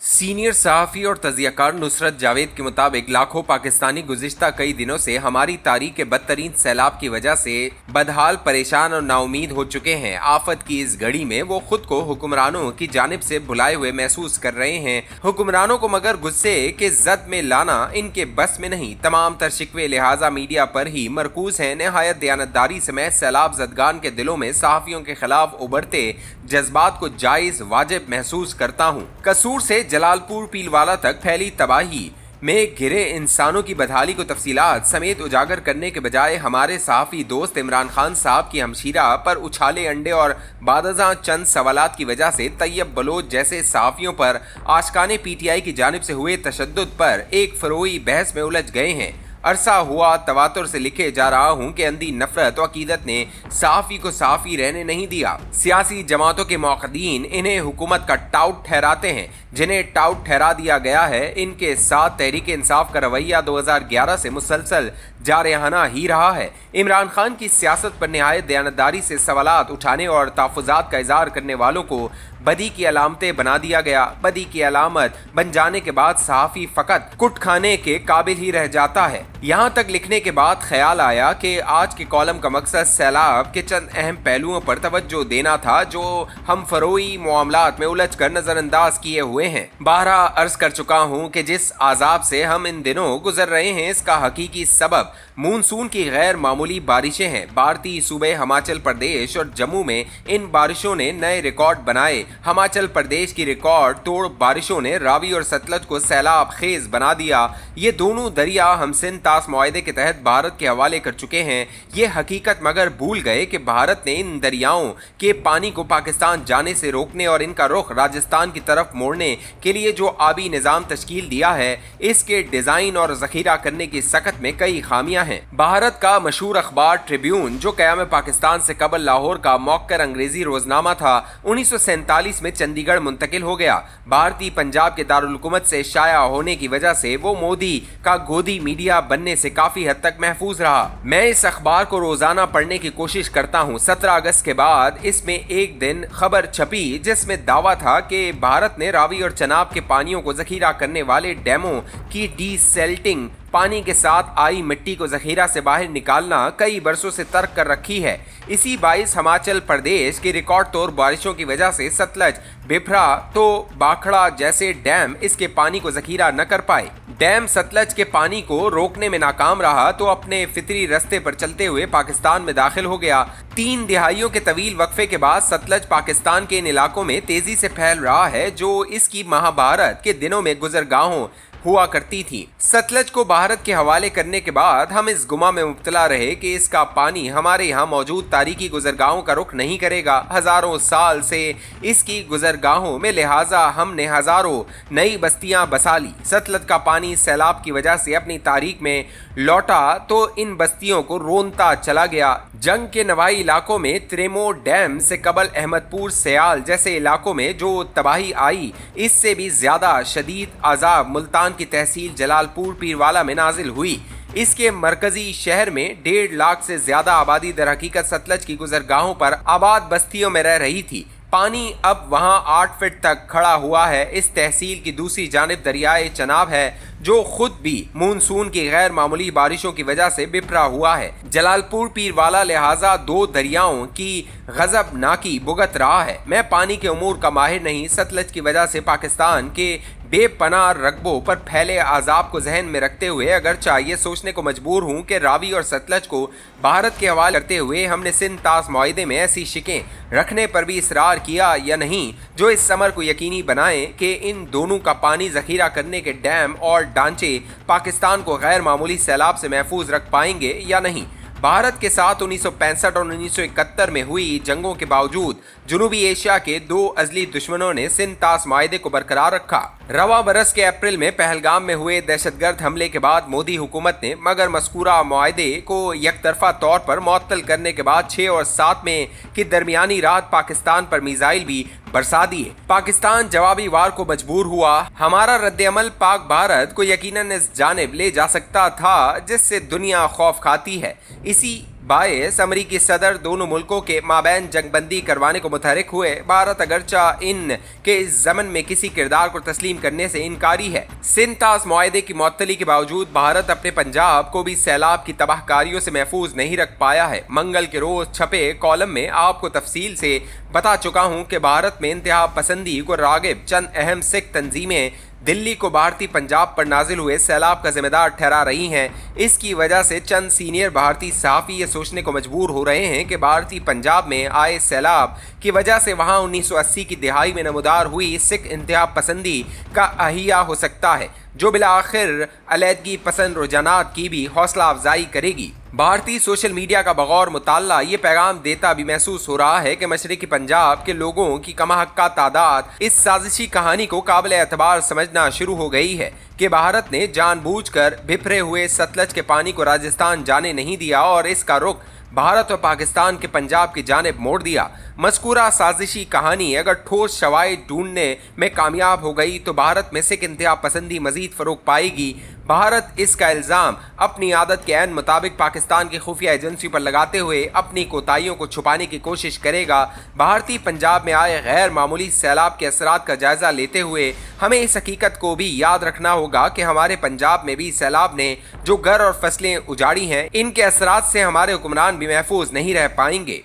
Senior सहाफ़ी और तज़ियाकार नुसरत जावेद के मुताबिक लाखों पाकिस्तानी गुज़िश्ता कई दिनों से हमारी तारीख के बदतरीन सैलाब की वजह से बदहाल, परेशान और नाउमीद हो चुके हैं। आफत की इस घड़ी में वो खुद को हुक्मरानों की जानिब से भुलाए हुए महसूस कर रहे हैं। हुक्मरानों को मगर गुस्से के जद में लाना इनके बस में नहीं। तमाम तर शिकवे लिहाजा मीडिया पर ही मरकूज हैं। नहायत दयानतदारी समेत सैलाब ज़दगान के दिलों में सहाफ़ियों के खिलाफ उभरते जज्बात को जायज़ वाजिब महसूस करता हूँ। कसूर से जलालपुर पीलवाला तक फैली तबाही में घिरे इंसानों की बदहाली को तफसीलात समेत उजागर करने के बजाय हमारे सहाफ़ी दोस्त इमरान खान साहब की हमशीरा पर उछाले अंडे और बादज़ां चंद सवालात की वजह से तैयब बलोच जैसे सहाफ़ियों पर आशकाने पीटीआई की जानिब से हुए तशद्दुद पर एक फ़रोई बहस में उलझ गए हैं। अरसा हुआ तवातुर से लिखे जा रहा हूँ कि अंधी नफरत और अकीदत ने सहाफ़ी को सहाफ़ी रहने नहीं दिया। सियासी जमातों के मौक़दीन इन्हें हुकूमत का टाउट ठहराते हैं। जिन्हें टाउट ठहरा दिया गया है, इनके साथ तहरीक इंसाफ का रवैया 2011 से मुसलसल जारहाना ही रहा है। इमरान खान की सियासत पर नहायत दयानतदारी से सवालात उठाने और तहफ़्फ़ुज़ात का इज़हार करने वालों को बदी की अलामतें बना दिया गया। बदी की अलामत बन जाने के बाद सहाफ़ी फ़कत कुट खाने के काबिल ही रह जाता है। यहाँ तक लिखने के बाद ख्याल आया कि आज के कॉलम का मकसद सैलाब के चंद अहम पहलुओं पर तवज्जो देना था जो हम फ़रोई मामलात में उलझ कर नज़रअंदाज किए हुए हैं। बारहा अर्ज कर चुका हूँ कि जिस आज़ाब से हम इन दिनों गुजर रहे हैं, इसका हकीकी सबब मानसून की गैर मामूली बारिशें हैं। भारतीय सूबे हिमाचल प्रदेश और जम्मू में इन बारिशों ने नए रिकॉर्ड बनाए। हिमाचल प्रदेश की रिकॉर्ड तोड़ बारिशों ने रावी और सतलज को सैलाब खेज बना दिया। ये दोनों दरिया हम सिंध तास मुआहदे के तहत भारत के हवाले कर चुके हैं। ये हकीकत मगर भूल गए कि भारत ने इन दरियाओं के पानी को पाकिस्तान जाने से रोकने और इनका रुख राजस्थान की तरफ मोड़ने के लिए जो आबी निज़ाम तश्कील दिया है, इसके डिज़ाइन और ज़ख़ीरा करने की सकत में कई खामियां हैं। भारत का मशहूर अखबार ट्रिब्यून, जो क़याम पाकिस्तान से कबल लाहौर का मौक़र अंग्रेज़ी रोज़नामा था, 1947 में चंडीगढ़ मुंतकिल हो गया। भारतीय पंजाब के दारुल हुकूमत से शाया होने की वजह से वो मोदी का गोदी मीडिया बनने से काफ़ी हद तक महफूज रहा। मैं इस अखबार को रोज़ाना पढ़ने की कोशिश करता हूँ। 17 अगस्त के बाद इसमें एक दिन खबर छपी जिसमें दावा था कि भारत ने रावी और चनाब के पानियों को ज़ख़ीरा करने वाले डैमों की डीसेल्टिंग पानी के साथ आई मिट्टी को ज़ख़ीरा से बाहर निकालना कई बरसों से तर्क कर रखी है। इसी बाइस हिमाचल प्रदेश की रिकॉर्ड तोड़ बारिशों की वजह से सतलज, बिफरा तो बाखड़ा जैसे डैम इसके पानी को ज़ख़ीरा न कर पाए। डैम सतलज के पानी को रोकने में नाकाम रहा तो अपने फितरी रास्ते पर चलते हुए पाकिस्तान में दाखिल हो गया। 3 दिहाइयों के तवील वक्फे के बाद सतलज पाकिस्तान के इन इलाकों में तेजी से फैल रहा है जो इसकी महाभारत के दिनों में गुजरगाहों हुआ करती थी। सतलज को भारत के हवाले करने के बाद हम इस गुमा में मुब्तला रहे कि इसका पानी हमारे यहाँ मौजूद तारीखी गुजरगाहों का रुख नहीं करेगा। हजारों साल से इसकी गुजरगाहों में लिहाजा हमने हजारों नई बस्तियां बसा ली। सतलज का पानी सैलाब की वजह से अपनी तारीख में लौटा तो इन बस्तियों को रोनता चला गया। जंग के नवाई इलाकों में त्रेमो डैम से कबल अहमदपुर, सयाल जैसे इलाकों में जो तबाही आई, इससे भी ज्यादा शदीद अजाब मुल्तान की तहसील जलालपुर पीरवाला में नाजिल हुई। इसके मरकजी शहर में 1.5 लाख से ज्यादा आबादी दर हकीकत सतलज की गुजरगाहों पर आबाद बस्तियों में रह रही थी। पानी अब वहां 8 फीट तक खड़ा हुआ है। इस तहसील की दूसरी जानिब दरियाए चनाब है जो खुद भी मानसून की गैर मामूली बारिशों की वजह से बिफरा हुआ है। जलालपुर पीरवाला लिहाजा 2 दरियाओं की गजब नाकी भुगत रहा है। मैं पानी के उमूर का माहिर नहीं। सतलज की वजह से पाकिस्तान के बेपनाह रकबों पर फैले आजाब को जहन में रखते हुए अगरचा ये सोचने को मजबूर हूँ कि रावी और सतलज को भारत के हवाले करते हुए हमने सिंध तास मुआहदे में ऐसी शिकें रखने पर भी इसरार किया या नहीं जो इस समर को यकीनी बनाएं कि इन दोनों का पानी ज़ख़ीरा करने के डैम और ढांचे पाकिस्तान को गैर मामूली सैलाब से महफूज रख पाएंगे या नहीं। भारत के साथ 1965 और 1971 में हुई जंगों के बावजूद जनूबी एशिया के 2 अज़ली दुश्मनों ने सिंध तास मुआहदे को बरकरार रखा। रवा बरस के अप्रैल में पहलगाम में हुए दहशतगर्द हमले के बाद मोदी हुकूमत ने मगर मज़कूरा मुआहदे को यकतरफा तौर पर मुअत्तल करने के बाद 6 और 7 में की दरमियानी रात पाकिस्तान पर मिसाइल भी बरसा दिए। पाकिस्तान जवाबी वार को मजबूर हुआ। हमारा रद्द-ए-अमल पाक भारत को यकीनन इस जानिब ले जा सकता था जिससे दुनिया खौफ खाती है। इसी बायस अमरीकी सदर दोनों मुल्कों के माबैन जंगबंदी करवाने को मुतहरिक हुए। भारत अगरचा इन के इस जमन में किसी किरदार को तस्लीम करने से इनकारी है। सिंतास मुआहदे की मुअत्तली के बावजूद भारत अपने पंजाब को भी सैलाब की तबाहकारियों से महफूज नहीं रख पाया है। मंगल के रोज छपे कॉलम में आपको तफसील से बता चुका हूं कि भारत में इंतहा पसंदी को रागिब चंद अहम सिख तंजीमें दिल्ली को भारतीय पंजाब पर नाजिल हुए सैलाब का जिम्मेदार ठहरा रही हैं। इसकी वजह से चंद सीनियर भारतीय सहाफ़ी ये सोचने को मजबूर हो रहे हैं कि भारतीय पंजाब में आए सैलाब की वजह से वहां 1980 की दिहाई में नमूदार हुई सिख इंतहा पसंदी का अहिया हो सकता है, जो बिला आखिर अलहदगी पसंद रुझानात की भी हौसला अफजाई करेगी। भारतीय सोशल मीडिया का बगौर मुताल्ला ये पैगाम देता भी महसूस हो रहा है कि मशरकी पंजाब के लोगों की कमाहक्का तादाद इस साजिशी कहानी को काबिल एतबार समझना शुरू हो गई है कि भारत ने जानबूझकर बिफरे हुए सतलज के पानी को राजस्थान जाने नहीं दिया और इसका रुख भारत और पाकिस्तान के पंजाब की जानिब मोड़ दिया। मज़कूरा साजिशी कहानी अगर ठोस शवाहिद ढूंढने में कामयाब हो गई तो भारत में सिख इंतहा पसंदी मजीद फ़रोग पाएगी। भारत इसका इल्ज़ाम अपनी आदत के ऐन मुताबिक पाकिस्तान की खुफिया एजेंसी पर लगाते हुए अपनी कोताहियों को छुपाने की कोशिश करेगा। भारतीय पंजाब में आए गैर मामूली सैलाब के असरात का जायज़ा लेते हुए हमें इस हकीकत को भी याद रखना होगा कि हमारे पंजाब में भी सैलाब ने जो घर और फसलें उजाड़ी हैं, इनके असरात से हमारे हुक्मरान भी महफूज नहीं रह पाएंगे।